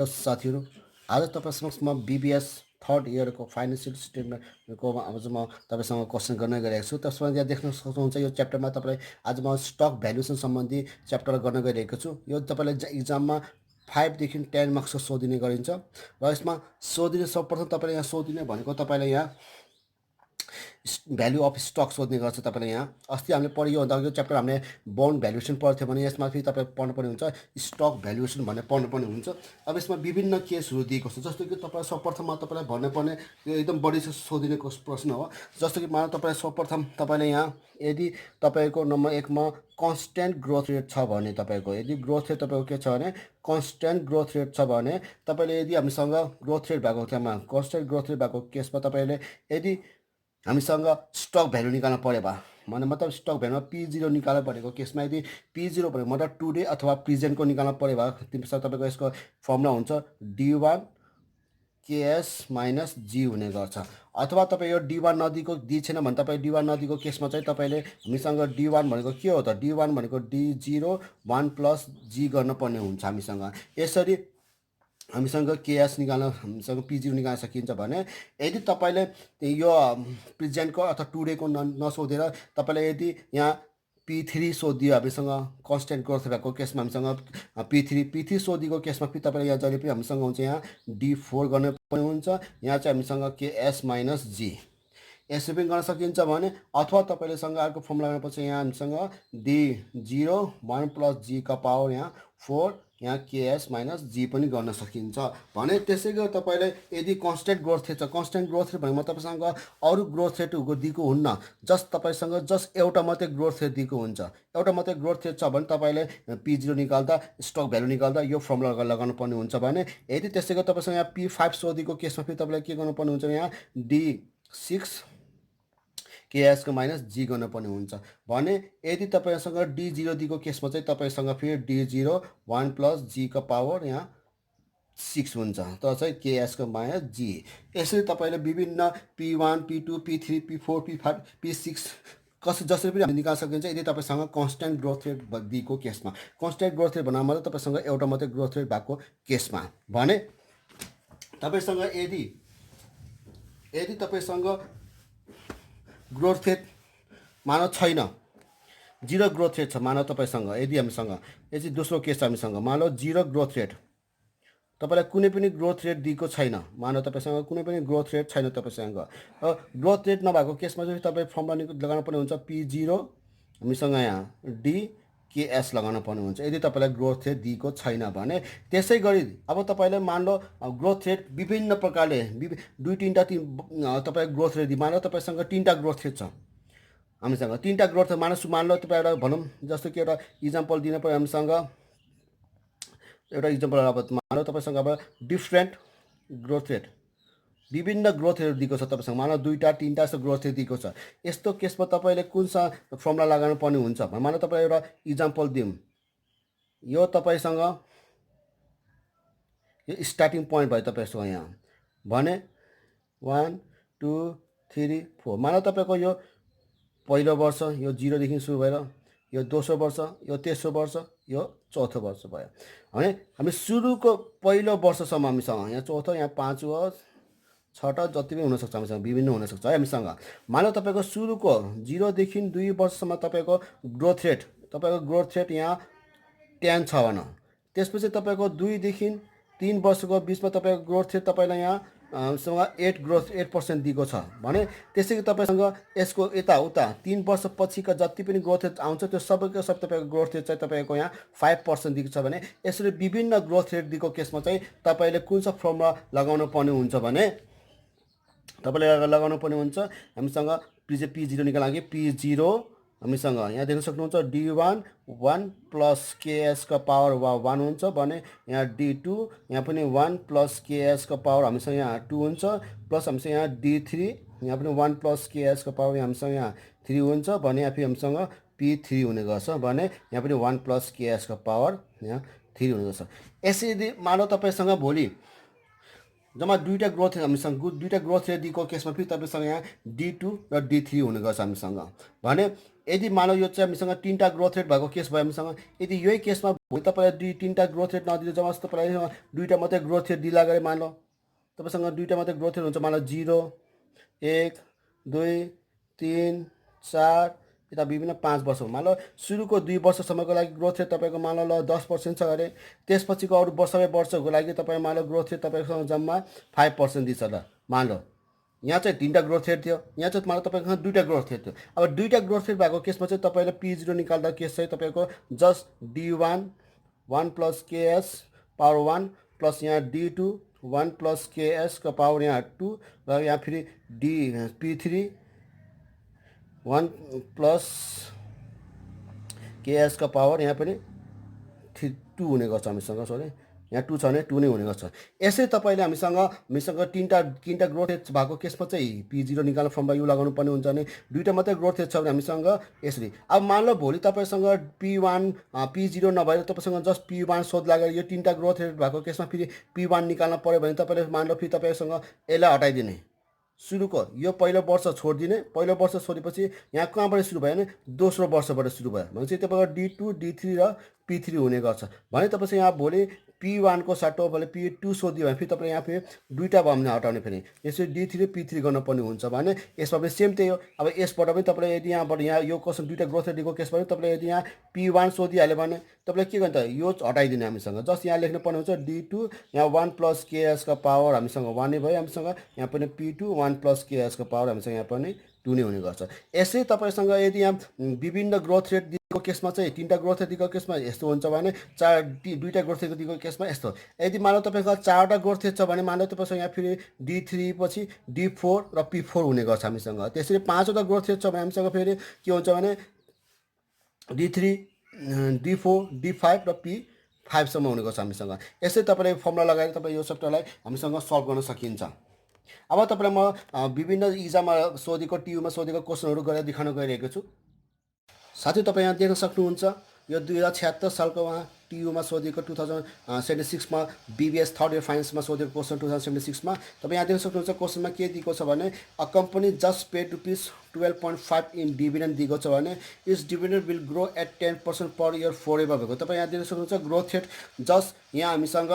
Hello साथीहरू, आज तपाईँ समक्ष म BBS थर्ड इयरको फाइनेन्सियल स्टेटमेन्टको आज म तपाईँसँग क्वेसन गर्न गइरहेको छु। त्यसमा यहाँ देख्न सक्नुहुन्छ यो च्याप्टरमा तपाईँलाई आज म स्टक भ्यालुएसन सम्बन्धी च्याप्टर गर्न गइरहेको छु। यो तपाईँलाई इक्जाममा 5 देखि 10 मार्क्सको सोधिने गरिन्छ र यसमा सोधिने सर्वप्रथम तपाईँले यहाँ सोधिने भनेको तपाईँलाई यहाँ भ्यालु अफ स्टक सोध्ने गर्छ तपाईँलाई यहाँ। अस्ति हामीले पढ्यो भन्दा यो च्याप्टर हामीले बन्ड भ्यालुएसन पढ्थ्यो भने यसमा फेरि तपाईँ पढ्नुपर्ने हुन्छ स्टक भ्यालुएसन भनेर पढ्नुपर्ने हुन्छ। अब यसमा विभिन्न केसहरू दिएको छ, जस्तो कि तपाईँ सर्वप्रथममा तपाईँलाई भन्नुपर्ने यो एकदम बढी सोधिने प्रश्न हो। जस्तो कि मानव तपाईँ सर्वप्रथम तपाईँले यहाँ यदि तपाईँको नम्बर 1 मा कन्सटेन्ट ग्रोथ रेट छ भने तपाईँको यदि ग्रोथ रेट तपाईँको के छ भने कन्सटेन्ट ग्रोथ रेट छ भने तपाईँले यदि हामीसँग ग्रोथ रेट भएको ठाउँमा कन्सटेन्ट ग्रोथ रेट भएको केसमा तपाईँले यदि हामीसँग स्टक भ्यालु निकाल्न पऱ्यो भने मतलब स्टक भ्यालुमा P0 निकाल्नु परेको केसमा यदि P0 भनेको मतलब टुडे अथवा प्रेजेन्टको निकाल्न पऱ्यो भने त्यसमा तपाईँको यसको फर्मुला हुन्छ D1 KS माइनस G हुने गर्छ। अथवा तपाईँ यो D1 नदीको दी छैन भने तपाईँ D1 नदीको केसमा चाहिँ तपाईँले हामीसँग D1 भनेको के हो त D1 भनेको D0 1 प्लस G गर्नुपर्ने हुन्छ हामीसँग। यसरी हामीसँग केएस निकाल्न हामीसँग P0 निकाल्न सकिन्छ भने यदि तपाईँले यो प्रेजेन्टको अथवा टुडेको नसोधेर तपाईँले यदि यहाँ P3 सोधियो हामीसँग कन्सटेन्ट ग्रोथ भएको केसमा हामीसँग P3 सोधिएको केसमा फेरि तपाईँले यहाँ जहिले पनि हामीसँग हुन्छ यहाँ D4 गर्नुपर्ने हुन्छ। यहाँ चाहिँ हामीसँग KS माइनस G यसरी पनि गर्न सकिन्छ भने अथवा तपाईँले सँग अर्को फर्मुला गर्नुपर्छ यहाँ हामीसँग D0 1 प्लस G का पावर यहाँ 4 यहाँ KS माइनस G पनि गर्न सकिन्छ भने। त्यसै गरी तपाईँले यदि कन्सटेन्ट ग्रोथ रेट छ कन्सटेन्ट ग्रोथ रेट भनेमा तपाईँसँग अरू ग्रोथ रेटहरूको दिएको हुन्न, जस्ट तपाईँसँग जस्ट एउटा मात्रै ग्रोथ रेट दिएको हुन्छ। एउटा मात्रै ग्रोथ रेट छ भने तपाईँले P0 निकाल्दा स्टक भ्यालु निकाल्दा यो फर्मुला लगाउनु पर्ने हुन्छ भने यदि त्यसै गरी तपाईँसँग यहाँ P5 सोधेको केसमा फेरि तपाईँले के गर्नुपर्ने हुन्छ यहाँ D6 KS को माइनस G गर्नुपर्ने हुन्छ भने यदि तपाईँसँग D0 दिएको केसमा चाहिँ तपाईँसँग फेरि D0 1 प्लस G का पावर यहाँ 6 हुन्छ तर चाहिँ KS को माइनस G। यसरी तपाईँले विभिन्न P1 P2 P3 P4 P5 P6 जसरी पनि हामी निकाल्न सकिन्छ यदि तपाईँसँग कन्सटेन्ट ग्रोथ रेट दिएको केसमा। कन्सटेन्ट ग्रोथ रेट भन्दा मात्रै तपाईँसँग एउटा मात्रै ग्रोथ रेट भएको केसमा भने तपाईँसँग यदि तपाईँसँग ग्रोथ रेट मानव छैन, 0 ग्रोथ रेट छ मानव तपाईँसँग यदि हामीसँग यदि दोस्रो केस छ हामीसँग मानव 0 ग्रोथ रेट तपाईँलाई कुनै पनि ग्रोथ रेट दिएको छैन, मानव तपाईँसँग कुनै पनि ग्रोथ रेट छैन तपाईँसँग ग्रोथ रेट नभएको केसमा चाहिँ तपाईँ फर्मुला लगाउनु पर्ने हुन्छ P0 हामीसँग यहाँ D KS लगाउनु पर्ने हुन्छ यदि तपाईँलाई ग्रोथ रेट दिएको छैन भने। त्यसै गरी अब तपाईँले मान लो ग्रोथ रेट विभिन्न प्रकारले दुई तिनवटा तपाईँ ग्रोथ रेट मान लो तपाईँसँग 3टा ग्रोथ रेट छ हामीसँग 3टा ग्रोथ रेट मान लो तपाईँ एउटा भनौँ जस्तो कि एउटा इक्जाम्पल दिन पऱ्यो हामीसँग एउटा इक्जाम्पल अब मान लो तपाईँसँग अब डिफ्रेन्ट ग्रोथ रेट विभिन्न ग्रोथ रेट दिएको छ तपाईँसँग मान लो 2टा 3टा जस्तो ग्रोथ रेट दिएको छ। यस्तो केसमा तपाईँले कुन फर्मुला लगाउनु पर्ने हुन्छ मान लो तपाईँ एउटा इक्जाम्पल दिउँ यो तपाईँसँग यो स्टार्टिङ पोइन्ट भयो तपाईँसँग यहाँ भने 1 2 3 4 मान लो तपाईँको यो पहिलो वर्ष यो 0 देखि सुरु भएर यो दोस्रो वर्ष यो तेस्रो वर्ष यो चौथो वर्ष भयो भने हामी सुरुको पहिलो वर्षसम्म हामीसँग यहाँ चौथो यहाँ 5 वर्ष 6टा जति पनि हुनसक्छ हामीसँग विभिन्न हुनसक्छ है हामीसँग। मान लो तपाईँको सुरुको 0 देखि 2 वर्षसम्म तपाईँको ग्रोथ रेट यहाँ 10 छ भनौँ। त्यसपछि तपाईँको 2 देखि 3 वर्षको बिचमा तपाईँको ग्रोथ रेट तपाईँलाई यहाँ सँग 8% दिएको छ भने त्यसै गरी तपाईँसँग यसको यताउता 3 वर्ष पछिका जति पनि ग्रोथ रेट आउँछ त्यो सबैको सब तपाईँको ग्रोथ रेट चाहिँ तपाईँको यहाँ 5% दिएको छ भने यसरी विभिन्न ग्रोथ रेट दिएको केसमा चाहिँ तपाईँले कुन चाहिँ फर्मुला लगाउनु पर्ने हुन्छ भने तपाईँले लगाउनु पर्ने हुन्छ हामीसँग P0 निकाल्न लागि P0 हामीसँग यहाँ देख्न सक्नुहुन्छ D1 1 प्लस KS का पावर 1 हुन्छ भने यहाँ D2 यहाँ पनि 1 प्लस KS का पावर हामीसँग यहाँ 2 हुन्छ प्लस हामीसँग यहाँ D3 यहाँ पनि 1 प्लस KS का पावर हामीसँग यहाँ 3 हुन्छ भने यहाँ फेरि हामीसँग P3 हुने गर्छ भने यहाँ पनि 1 प्लस KS का पावर यहाँ 3 हुने गर्छ। यसरी मानौ तपाईँसँग भोलि जम्मा 2टा ग्रोथ रेट हामीसँग 2टा ग्रोथ रेट दिएको केसमा फेरि तपाईँसँग यहाँ D2 र D3 हुने गर्छ हामीसँग भने यदि मानौ यो चाहिँ हामीसँग 3टा ग्रोथ रेट भएको केस भयो हामीसँग, यदि यही केसमा भोलि तपाईँलाई 3टा ग्रोथ रेट नदिँदा जब तपाईँलाई 2टा मात्रै ग्रोथ रेट दिला गरे मानौ तपाईँसँग 2टा मात्रै ग्रोथ रेट हुन्छ, मानौ 0 1 2 3 4 यता विभिन्न 5 वर्ष, मानौ सुरुको 2 वर्षसम्मको लागि ग्रोथ रेट तपाईँको मानौ ल 10% छ अरे, त्यसपछिको अरू वर्षमै वर्षको लागि तपाईँ मानौ ग्रोथ रेट तपाईँसँग जम्मा 5% दिन्छ ल मानौ। यहाँ चाहिँ 3टा ग्रोथ रेट थियो, यहाँ चाहिँ मानौ तपाईँको 2टा ग्रोथ रेट थियो। अब 2टा ग्रोथ रेट भएको केसमा चाहिँ तपाईँले P0 निकाल्दा केस चाहिँ तपाईँको just D1 1 plus KS power 1 plus यहाँ D2 1 प्लस KS का पावर यहाँ 2 र यहाँ फेरि P3 1 प्लस KS का पावर यहाँ पनि 2 हुने गर्छ हामीसँग, सरी यहाँ 2 छ भने 2 नै हुने गर्छ। यसै तपाईँले हामीसँग तीनटा ग्रोथ रेट भएको केसमा चाहिँ P0 निकाल्न फर्मुला यो लगाउनु पर्ने हुन्छ भने 2टा मात्रै ग्रोथ रेट छ भने हामीसँग यसरी। अब मान लो भोलि तपाईँसँग P1 P0 नभएर तपाईँसँग जस्ट P1 सोध लागेर यो 3टा ग्रोथ रेट भएको केसमा फेरि P1 निकाल्न पऱ्यो भने तपाईँले मान लो फेरि तपाईँसँग यसलाई हटाइदिने, सुरुको यो पहिलो वर्ष छोडिदिने, पहिलो वर्ष छोडेपछि यहाँ कहाँबाट सुरु भयो भने दोस्रो वर्षबाट सुरु भयो भनेपछि तपाईँको D2 D3 र P3 हुने गर्छ भने तपाईँसँग यहाँ भोलि P1 को सट्टो भोलि P2 सोधियो भने फेरि तपाईँ यहाँ फेरि 2टा भने हटाउने फेरि यसरी D3 P3 गर्नुपर्ने हुन्छ भने यसमा पनि सेम त्यही हो। अब यसबाट पनि तपाईँले यदि यहाँबाट यहाँ यो क्वेसन 2टा ग्रोथ रेट दिएको केसमा पनि तपाईँले यदि यहाँ P1 सोधिहाल्यो भने तपाईँले के गर्नु त यो हटाइदिने हामीसँग, जस्ट यहाँ लेख्नुपर्ने हुन्छ D2 यहाँ 1 प्लस KS का पावर हामीसँग 1 नै भयो, हामीसँग यहाँ पनि P2 1 प्लस KS का पावर हामीसँग यहाँ पनि 2 नै हुने गर्छ। यसै तपाईँसँग यदि यहाँ विभिन्न ग्रोथ रेट दिएको केसमा चाहिँ 3टा ग्रोथ रेट दिएको केसमा यस्तो हुन्छ भने 2टा ग्रोथ रेट दिएको केसमा यस्तो। यदि मानौ तपाईँको 4वटा ग्रोथ रेट छ भने मानौ तपाईँसँग यहाँ फेरि D3 पछि D4 र P4 हुने गर्छ हामीसँग। त्यसरी 5वटा ग्रोथ रेट छ भने हामीसँग फेरि के हुन्छ भने D3 D4 D5 र P5 सम्म हुने गर्छ हामीसँग। यसै तपाईँले फर्मुला लगाएर तपाईँ यो चैप्टरलाई हामीसँग सल्भ गर्न सकिन्छ। अब तपाईँलाई म विभिन्न इक्जाममा सोधेको TUमा सोधेको क्वेसनहरू गरेर देखाउन गइरहेको छु। साथै तपाईँ यहाँ देख्न सक्नुहुन्छ यो 2076 सालको उहाँ TUमा सोधेको 2076 मा BBS थर्ड इयर फाइनेन्समा सोधेको क्वेसन 2076 मा तपाईँ यहाँ देख्न सक्नुहुन्छ। क्वेसनमा के दिएको छ भने a company just paid ₹12.5 in dividend दिएको छ भने its dividend will grow at 10% per year forever भएको। तपाईँ यहाँ देख्न सक्नुहुन्छ ग्रोथ रेट जस्ट यहाँ हामीसँग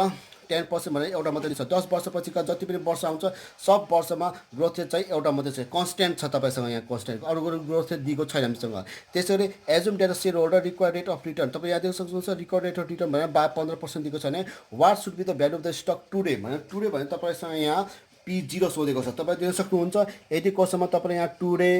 10% भनेर एउटा मात्रै छ। 10 वर्षपछिका जति पनि वर्ष आउँछ सब वर्षमा ग्रोथ रेट चाहिँ एउटा मात्रै छ, कन्स्ट्यान्ट छ तपाईँसँग यहाँ कन्स्ट्यान्ट, अरू ग्रोथ रेट दिएको छैन हामीसँग। त्यसैले assume that shareholder required rate of return तपाईँ यहाँ देख्न सक्नुहुन्छ रिक्वायर्ड रेट अफ रिटर्न भनेर 15% दिएको छ भने what should be the value of the stock today भनेर टुडे भने तपाईँसँग यहाँ P0 सोधेको छ। तपाईँ देख्न सक्नुहुन्छ यदि क्वेसनमा तपाईँले यहाँ टुडे,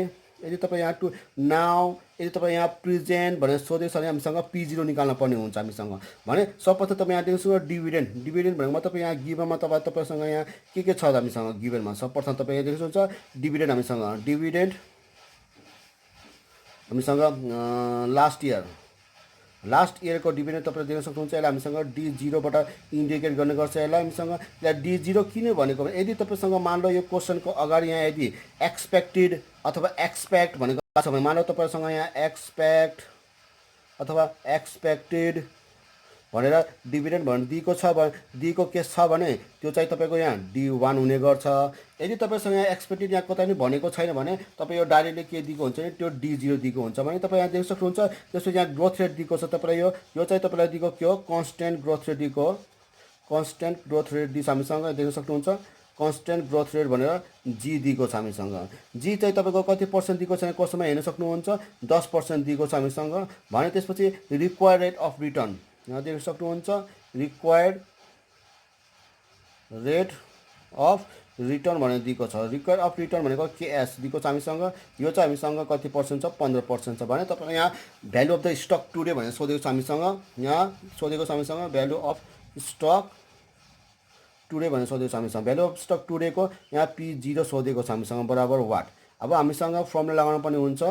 यदि तपाईँ यहाँ टु नाउ, यदि तपाईँ यहाँ प्रेजेन्ट भनेर सोधेको छ भने हामीसँग P0 निकाल्न पर्ने हुन्छ हामीसँग भने सर्वप्रथम तपाईँ यहाँ देख्नुहुन्छ डिभिडेन्ड। डिभिडेन्ड भनेको तपाईँ यहाँ गिभनमा तपाईँसँग यहाँ के छ हामीसँग गिभनमा सर्वप्रथम तपाईँ यहाँ देख्नुहुन्छ डिभिडेन्ड हामीसँग लास्ट इयरको डिभिडेन्ड तपाईँले देख्न सक्नुहुन्छ। यसलाई हामीसँग D0बाट इन्डिकेट गर्ने गर्छ। यसलाई हामीसँग यसलाई D0 किन भनेको भने यदि तपाईँसँग मान लो यो क्वेसनको अगाडि यहाँ यदि एक्सपेक्टेड अथवा एक्सपेक्ट भनेको छ भने मान लो तपाईँसँग यहाँ एक्सपेक्ट अथवा एक्सपेक्टेड भनेर डिभिडेन्ड भनेर दिएको केस छ भने त्यो चाहिँ तपाईँको यहाँ D1 हुने गर्छ। यदि तपाईँसँग यहाँ एक्सपेक्टेड यहाँ कतै पनि भनेको छैन भने तपाईँ यो डाइरेक्टली के दिएको हुन्छ भने त्यो D0 दिएको हुन्छ भने तपाईँ यहाँ देख्न सक्नुहुन्छ। त्यसपछि यहाँ ग्रोथ रेट दिएको छ तपाईँलाई यो चाहिँ तपाईँलाई दिएको के हो कन्स्ट्यान्ट ग्रोथ रेट दिएको हो, कन्स्ट्यान्ट ग्रोथ रेट दिन्छ हामीसँग देख्न सक्नुहुन्छ। कन्स्ट्यान्ट ग्रोथ रेट भनेर G दिएको छ हामीसँग। G चाहिँ तपाईँको कति पर्सेन्ट दिएको छ क्वेसनमा हेर्न सक्नुहुन्छ 10% दिएको छ हामीसँग भने त्यसपछि रिक्वायर्ड रेट अफ रिटर्न यहाँ देख्न सक्नुहुन्छ रिक्वायर्ड रेट अफ रिटर्न भनेर दिएको छ। रिक्वायर्ड अफ रिटर्न भनेको KS दिएको छ हामीसँग। यो चाहिँ हामीसँग कति पर्सेन्ट छ 15% छ भने तपाईँलाई यहाँ value of the stock today भनेर सोधेको छ हामीसँग। यहाँ सोधेको छ हामीसँग भ्यालु अफ स्टक टुडे भनेर सोधेको छ हामीसँग। भ्यालु अफ स्टक टुडेको यहाँ P0 सोधेको छ हामीसँग बराबर वाट। अब हामीसँग फर्मुला लगाउनु पर्ने हुन्छ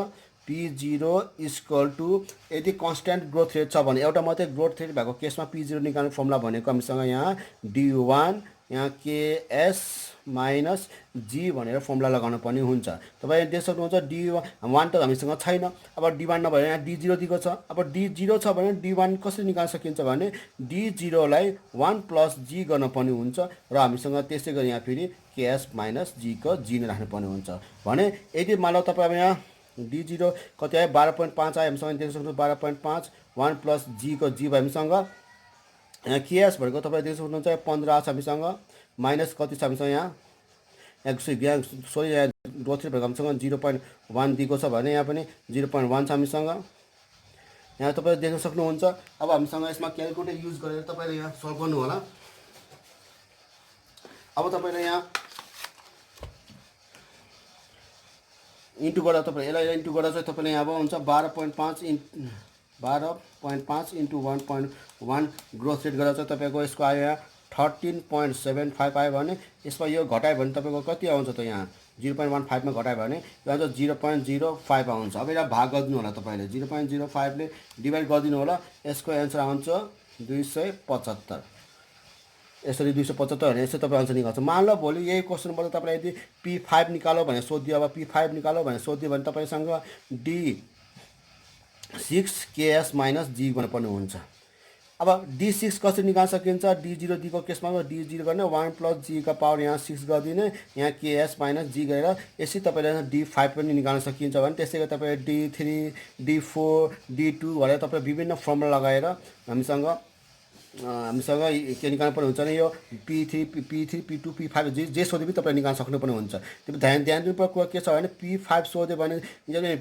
P0 इक्वल टु यदि कन्स्ट्यान्ट ग्रोथ रेट छ भने एउटा मात्रै ग्रोथ रेट भएको केसमा P0 निकाल्ने फर्मुला भनेको हामीसँग यहाँ D1 यहाँ KS माइनस G भनेर फर्मुला लगाउनु पर्ने हुन्छ। तपाईँ देख्न सक्नुहुन्छ D1 त हामीसँग छैन। अब D1 नभएर यहाँ D0 दिएको छ। अब D0 छ भने D1 कसरी निकाल्न सकिन्छ भने D0 लाई 1 प्लस G गर्न पर्ने हुन्छ र हामीसँग त्यसै गरी यहाँ फेरि KS माइनस G को G नै राख्नु पर्ने हुन्छ भने यदि मान लो तपाईँ अब यहाँ D0 कति आयो 12.5 आयो हामीसँग देख्न सक्नुहुन्छ 12.5 1 प्लस जी को जी भयो हामीसँग यहाँ केएस भनेको तपाईँ देख्न सक्नुहुन्छ 15 छ हामीसँग माइनस कति छ हामीसँग यहाँ सोरी यहाँ ग्रोथ रेट भनेको हामीसँग 0.1 दिएको छ भने यहाँ पनि 0.1 छ हामीसँग यहाँ तपाईँ देख्न सक्नुहुन्छ। अब हामीसँग यसमा क्यालकुलेटर युज गरेर तपाईँले यहाँ सल्भ गर्नु होला। अब तपाईँले यहाँ इन्टु गर्दा तपाईँ यसलाई इन्टु गर्दा चाहिँ तपाईँले यहाँ अब हुन्छ 12.5 इन्टु 1.1 ग्रोथ रेट गर्दा चाहिँ तपाईँको यसको आयो यहाँ 13.75 आयो भने यसमा यो घटायो भने तपाईँको कति आउँछ त यहाँ 0.15 मा घटायो भने यो आउँछ 0.05 आउँछ। अब यसलाई भाग गरिदिनु होला तपाईँले 0.05 ले डिभाइड गरिदिनु होला। यसको एन्सर आउँछ 275। यसरी 275 भने यसरी तपाईँ आन्सर निकाल्छ। मान ल भोलि यही क्वेसनबाट तपाईँलाई यदि P5 निकालो भने सोधियो, अब P5 निकालो भने सोधियो भने तपाईँसँग D6 KS माइनस जी गर्नुपर्ने हुन्छ। अब D6 कसरी निकाल्न सकिन्छ? D0 दिएको केसमा D0 गर्ने 1 प्लस जी का पावर यहाँ 6 गरिदिने यहाँ KS माइनस जी गरेर यसरी तपाईँले D5 पनि निकाल्न सकिन्छ भने त्यसै गरी तपाईँ D3 D4 D2 भनेर तपाईँ विभिन्न फर्मुला लगाएर हामीसँग के निकाल्नु पर्ने हुन्छ भने यो P3 P2 P5 जे सोधे पनि तपाईँले निकाल्न सक्नुपर्ने हुन्छ। त्यो ध्यान दिनुपर्ने कुरा के छ भने P5 सोध्यो भने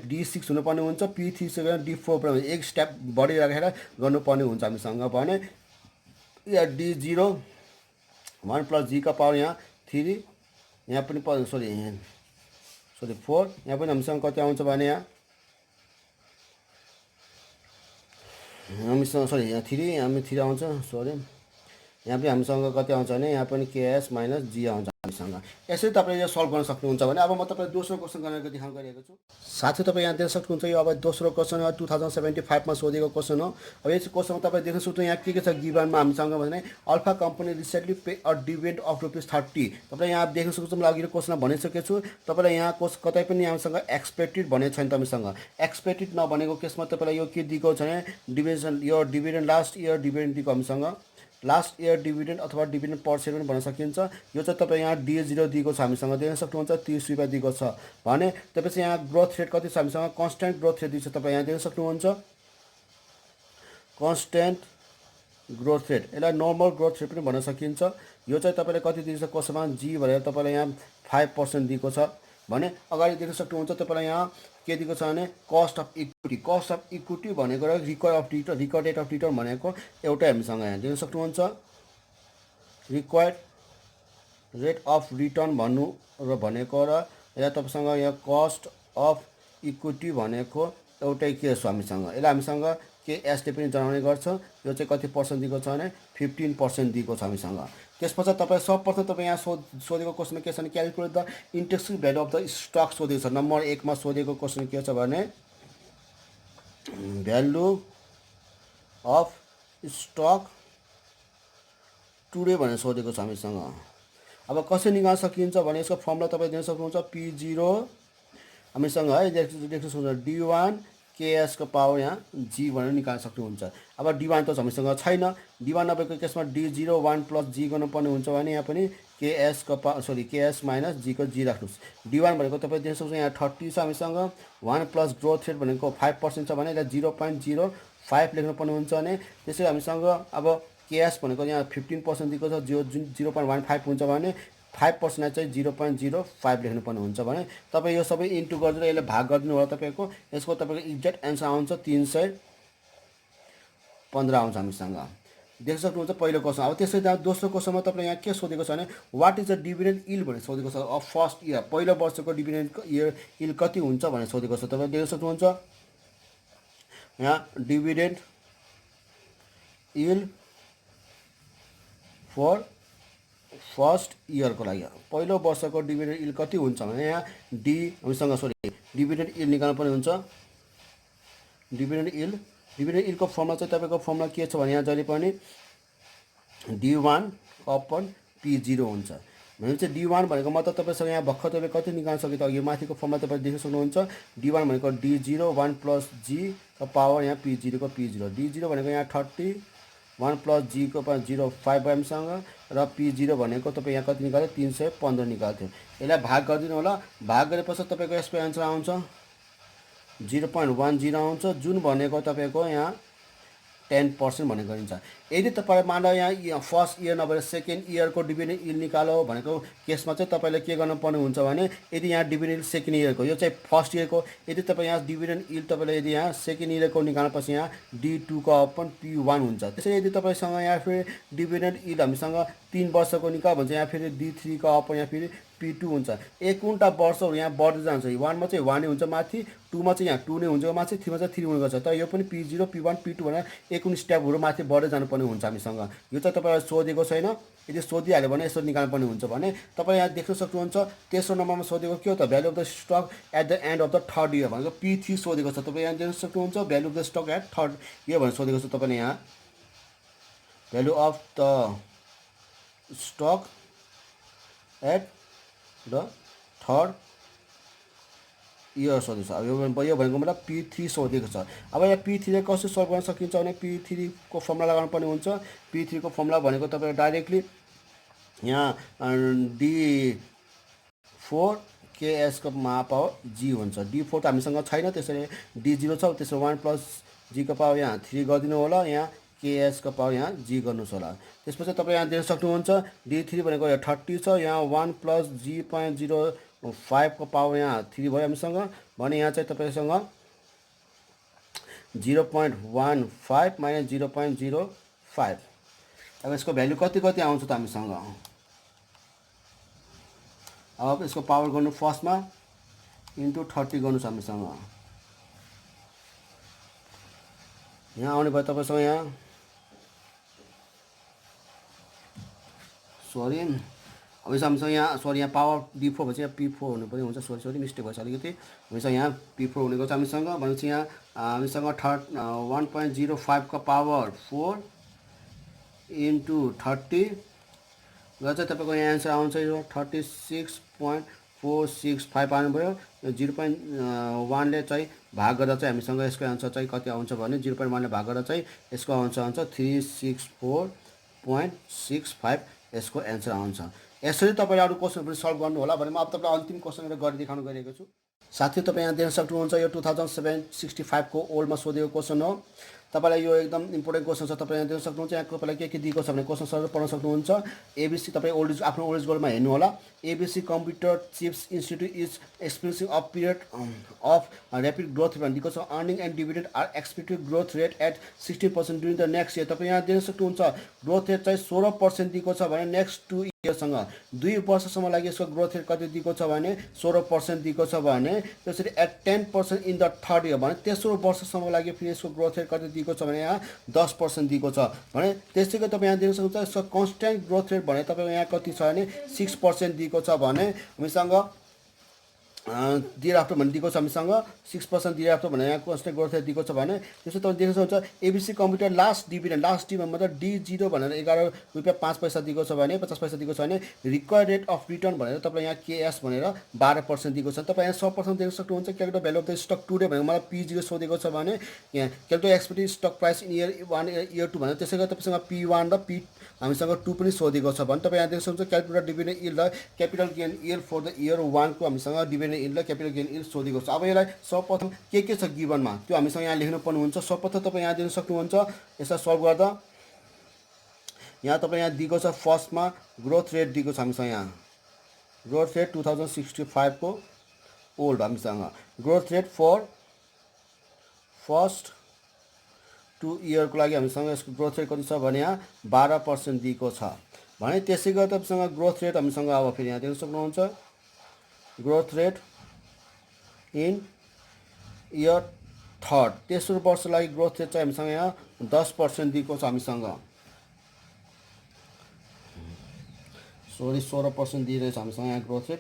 D6 हुनुपर्ने हुन्छ, P3 सोध्यो भने D4 पनि एक स्टेप बढी राखेर गर्नुपर्ने हुन्छ हामीसँग भने यहाँ D0 1 प्लस जी का पावर यहाँ 3 यहाँ पनि सोरी 4 यहाँ पनि हामीसँग कति आउँछ भने यहाँ हामीसँग सोरी यहाँ 3 आउँछ सोरी यहाँ पनि हामीसँग कति आउँछ भने यहाँ पनि केएस माइनस जी आउँछ हामीसँग। यसरी तपाईँले यो सल्भ गर्न सक्नुहुन्छ भने अब म तपाईँलाई दोस्रो क्वेसन गरेर देखाउन गइरहेको छु। साथै तपाईँ यहाँ देख्न सक्नुहुन्छ यो अब दोस्रो क्वेसन 2075 मा सोधेको क्वेसन हो। अब यस क्वेसनमा तपाईँ देख्न सक्नुहुन्छ यहाँ के छ गिभनमा हामीसँग भने alpha company recently pay a dividend of ₹30। तपाईँ यहाँ देख्न सक्नुहुन्छ मैले अघिल्लो क्वेसनमा भनिसकेको छु। तपाईँलाई यहाँ कतै पनि हामीसँग एक्सपेक्टेड भनेको छैन। तपाईँसँग एक्सपेक्टेड नभनेको केसमा तपाईँलाई यो के दिएको छ भने डिभिडेन्ड लास्ट इयर डिभिडेन्ड दिएको हामीसँग लास्ट इयर डिभिडेन्ड अथवा डिभिडेन्ड पर सेयर पनि भन्न सकिन्छ। यो चाहिँ तपाईँ यहाँ D0 दिएको छ हामीसँग देख्न सक्नुहुन्छ ₹30 दिएको छ भने त्यसपछि यहाँ ग्रोथ रेट कति छ हामीसँग कन्स्ट्यान्ट ग्रोथ रेट दिएको छ तपाईँ यहाँ देख्न सक्नुहुन्छ कन्स्ट्यान्ट ग्रोथ रेट यसलाई नर्मल ग्रोथ रेट पनि भन्न सकिन्छ। यो चाहिँ तपाईँले कति दिएको छ कोसमा जी भनेर तपाईँलाई यहाँ 5% दिएको छ भने अगाडि देख्न सक्नुहुन्छ तपाईँलाई यहाँ के दिएको छ भने कस्ट अफ इक्विटी भनेको र रिक्वायर्ड रेट अफ रिटर्न भनेको एउटै हामीसँग यहाँ देख्न सक्नुहुन्छ रिक्वायर्ड रेट अफ रिटर्न भन्नु र भनेको र यहाँ तपाईँसँग यहाँ कस्ट अफ इक्विटी भनेको एउटै के छ हामीसँग। यसलाई हामीसँग के एसले पनि जनाउने गर्छ। यो चाहिँ कति पर्सेन्ट दिएको छ भने 15% दिएको छ हामीसँग। त्यसपछि तपाईँ सर्वप्रथम तपाईँ यहाँ सोधेको क्वेसन के छ भने calculate the intrinsic value of the stock सोधेको छ। नम्बर 1 मा सोधेको क्वेसन के छ भने भ्यालु अफ स्टक टुडे भनेर सोधेको छ हामीसँग। अब कसरी निकाल्न सकिन्छ भने यसको फर्मुला तपाईँ दिन सक्नुहुन्छ P0 हामीसँग है देख्न सक्नुहुन्छ D1 केएस को पावर यहाँ जी भनेर निकाल्न सक्नुहुन्छ। अब D1 त हामीसँग छैन। D1 नभएको केसमा D0 1 प्लस जी गर्नुपर्ने हुन्छ भने यहाँ पनि केएस को केएस माइनस जी को जी राख्नुहोस्। D1 भनेको तपाईँ देख्न सक्नुहुन्छ यहाँ 30 छ हामीसँग 1 प्लस ग्रोथ रेट भनेको 5% छ भने यसलाई 0.05 लेख्नुपर्ने हुन्छ भने त्यसरी हामीसँग अब केएस भनेको यहाँ 15% दिएको छ जुन 0.15 हुन्छ भने 5% चाहिँ 0.05 लेख्नुपर्ने हुन्छ भने तपाईँ यो सबै इन्टु गरेर यसलाई भाग गरिदिनु होला। तपाईँको यसको तपाईँको एक्ज्याक्ट एन्सर आउँछ 315 आउँछ हामीसँग देख्न सक्नुहुन्छ पहिलो क्वेसन। अब त्यसै दोस्रो क्वेसनमा तपाईँ यहाँ के सोधेको छ भने वाट इज द डिभिडेन्ड इल्ड भनेर सोधेको छ। अब फर्स्ट इयर पहिलो वर्षको डिभिडेन्ड इल्ड कति हुन्छ भनेर सोधेको छ। तपाईँ देख्न सक्नुहुन्छ यहाँ डिभिडेन्ड इल्ड फर फर्स्ट इयरको लागि पहिलो वर्षको डिभिडेन्ड इल्ड कति हुन्छ भने यहाँ हामीसँग डिभिडेन्ड इल्ड निकाल्नु पर्ने हुन्छ। डिभिडेन्ड इल्डको फर्मुला चाहिँ तपाईँको फर्मुला के छ भने यहाँ जहिले पनि D1 अपन P0 हुन्छ भनेपछि D1 भनेको मतलब तपाईँसँग यहाँ भर्खर तपाईँ कति निकाल्न सक्यो त यो माथिको फर्मुला तपाईँ देख्न सक्नुहुन्छ। D1 भनेको D0 1 प्लस जी को पावर यहाँ P0 को P0 D0 भनेको यहाँ 30 1 प्लस जी को 0.05 हामीसँग र P0 भनेको तपाईँ यहाँ कति निकाल्यो 315 निकाल्थ्यो। यसलाई भाग गरिदिनु होला। भाग गरेपछि तपाईँको यसको एन्सर आउँछ 0.10 आउँछ, जुन भनेको तपाईँको यहाँ 10% भन्ने गरिन्छ। यदि तपाईँ मान यहाँ फर्स्ट इयर नभएर सेकेन्ड इयरको डिभिडेन्ड इल्ड निकालो भनेको केसमा चाहिँ तपाईँले के गर्नुपर्ने हुन्छ भने, यदि यहाँ डिभिडेन्ड सेकेन्ड इयरको, यो चाहिँ फर्स्ट इयरको, यदि तपाईँ यहाँ डिभिडेन्ड इल्ड तपाईँले यदि यहाँ सेकेन्ड इयरको निकाल्पछि यहाँ D2 को अपन P1 हुन्छ। त्यसरी यदि तपाईँसँग यहाँ फेरि डिभिडेन्ड इल्ड हामीसँग 3 वर्षको निकाल्यो भने चाहिँ यहाँ फेरि D3 को अपन यहाँ फेरि P2 हुन्छ। एकउन्टा वर्षहरू यहाँ बढ्दै जान्छ। 1 मा चाहिँ 1 नै हुन्छ माथि, 2 मा चाहिँ यहाँ 2 नै हुन्छ माथि, 3 मा चाहिँ 3 हुने गर्छ। तर यो पनि P0 P1 P2 भनेर 19 स्टेपहरू माथि बढ्दै जानुपर्ने हुन्छ हामीसँग। यो चाहिँ तपाईँलाई सोधेको छैन, यदि सोधिहाल्यो भने यसो निकाल्नुपर्ने हुन्छ भने तपाईँ यहाँ देख्न सक्नुहुन्छ। तेस्रो नम्बरमा सोधेको के हो त, value of the stock at the end of the third year भनेको P3 सोधेको छ। तपाईँ यहाँ देख्न सक्नुहुन्छ value of the stock at third year भनेर सोधेको छ तपाईँले यहाँ। Value of the stock at the third year सोधेको छ। अब यो भनेको मतलब P3 सोधेको छ। अब यहाँ P3 कसरी सल्भ गर्न सकिन्छ भने P3 को फर्मुला लगाउनु पर्ने हुन्छ। P3 को फर्मुला भनेको तपाईँले डाइरेक्टली यहाँ D4 KS को पावर G हुन्छ। D4 त हामीसँग छैन, त्यसरी D0 छ, त्यसो 1 प्लस G को पावर यहाँ 3 गरिदिनु होला, यहाँ KS को पावर यहाँ G गर्नुहोस् होला। त्यसपछि तपाईँ यहाँ दिन सक्नुहुन्छ D3 भनेको यहाँ 30 छ, यहाँ 1 प्लस G.05 को पावर यहाँ 3 भयो हामीसँग भने यहाँ चाहिँ तपाईँसँग 0.15 माइनस 0.05। अब यसको भ्यालु कति आउँछ त हामीसँग। अब यसको पावर गर्नु फर्स्टमा इन्टु 30 गर्नुहोस् हामीसँग। यहाँ आउने भयो तपाईँसँग यहाँ सरी, अब यसो हामीसँग यहाँ यहाँ पावर D4 भएपछि यहाँ P4 हुनुपर्ने हुन्छ। सरी मिस्टेक भएछ अलिकति। हामीसँग यहाँ P4 हुने गर्छ हामीसँग भनेपछि यहाँ हामीसँग 1.05 का पावर 4 इन्टु 30 र चाहिँ तपाईँको यहाँ एन्सर आउँछ यो 36.465 आउनुभयो। 0.1ले चाहिँ भाग गर्दा चाहिँ हामीसँग यसको एन्सर चाहिँ कति आउँछ भने 0.1ले भाग गर्दा चाहिँ यसको आउँछ 364.65 यसको एन्सर आउँछ। यसरी तपाईँले अरू क्वेसन पनि सल्भ गर्नु होला भने म अब तपाईँलाई अन्तिम क्वेसन एउटा गरी देखाउन गइरहेको छु। साथै तपाईँ यहाँ देख्न सक्नुहुन्छ यो 2065 को ओल्डमा सोधेको क्वेसन हो। तपाईँलाई यो एकदम इम्पोर्टेन्ट क्वेसन छ। तपाईँ यहाँ देख्न सक्नुहुन्छ यहाँ तपाईँलाई के दिएको छ भने क्वेसन सर पढ्न सक्नुहुन्छ। एबिसी तपाईँ ओल्ड आफ्नो ओल्ड गोल्डमा हेर्नु होला। ABC computer chips institute is experiencing a period of rapid growth भनेर दिएको छ। Earning and dividend are expected growth rate at 16% during the next year. तपाईँ यहाँ देख्न सक्नुहुन्छ ग्रोथ रेट चाहिँ 16% दिएको छ भने नेक्स्ट 2 इयरसँग 2 वर्षसम्म लागि यसको ग्रोथ रेट कति दिएको छ भने 16% दिएको छ भने त्यसरी at 10% in the third year भने तेस्रो वर्षसम्म लागि फेरि यसको ग्रोथ रेट कति दिएको छ भने यहाँ 10% दिएको छ भने त्यसै गरी तपाईँ यहाँ देख्न सक्नुहुन्छ यसको कन्स्ट्यान्ट ग्रोथ रेट भने तपाईँको यहाँ कति छ भने 6% दिएको छ भने हामीसँग दिएर आफ्टर भन्ने दिएको छ हामीसँग 6% दिएर आफ्टर भनेर यहाँ कन्स्ट्यान्ट ग्रोथ रेट दिएको छ भने त्यसो तपाईँ देख्न सक्नुहुन्छ एबिसी कम्प्युटर लास्ट डिभिडेन्ड मतलब D0 भनेर 11 रुपियाँ 5 पैसा दिएको छ भने 50 पैसा दिएको छ भने रिक्वायर्ड रेट अफ रिटर्न भनेर तपाईँ यहाँ KS भनेर 12% दिएको छ। तपाईँ यहाँ 100% देख्न सक्नुहुन्छ capital value of the stock today भनेर मलाई P0 सोधेको छ भने यहाँ capital expected stock price in year 1 year 2 भनेर त्यसै गरी तपाईँसँग P1 र हामीसँग 2 पनि सोधेको छ भने तपाईँ यहाँ देख्न सक्नुहुन्छ क्यापिटल डिभिडेन्ड इल्ड र क्यापिटल गेन इल्ड फर द इयर 1 को हामीसँग डिभिडेन्ड इल्ड र क्यापिटल गेन इल्ड सोधेको छ। अब यसलाई सर्वप्रथम के छ गिभनमा त्यो हामीसँग यहाँ लेख्नु पर्नुहुन्छ। सर्वप्रथम तपाईँ यहाँ दिन सक्नुहुन्छ यसलाई सल्भ गर्दा यहाँ तपाईँ यहाँ दिएको छ फर्स्टमा ग्रोथ रेट दिएको छ हामीसँग यहाँ ग्रोथ रेट 2065 को ओल्ड हामीसँग ग्रोथ रेट फर फर्स्ट 2 इयरको लागि हामीसँग यसको ग्रोथ रेट कति छ भने यहाँ 12% दिएको छ भने त्यसै गरी तपाईँसँग ग्रोथ रेट हामीसँग अब फेरि यहाँ देख्न सक्नुहुन्छ growth rate in year third तेस्रो वर्ष लागि ग्रोथ रेट चाहिँ हामीसँग यहाँ 10% दिएको छ हामीसँग। सरी 16% दिइरहेछ हामीसँग यहाँ ग्रोथ रेट।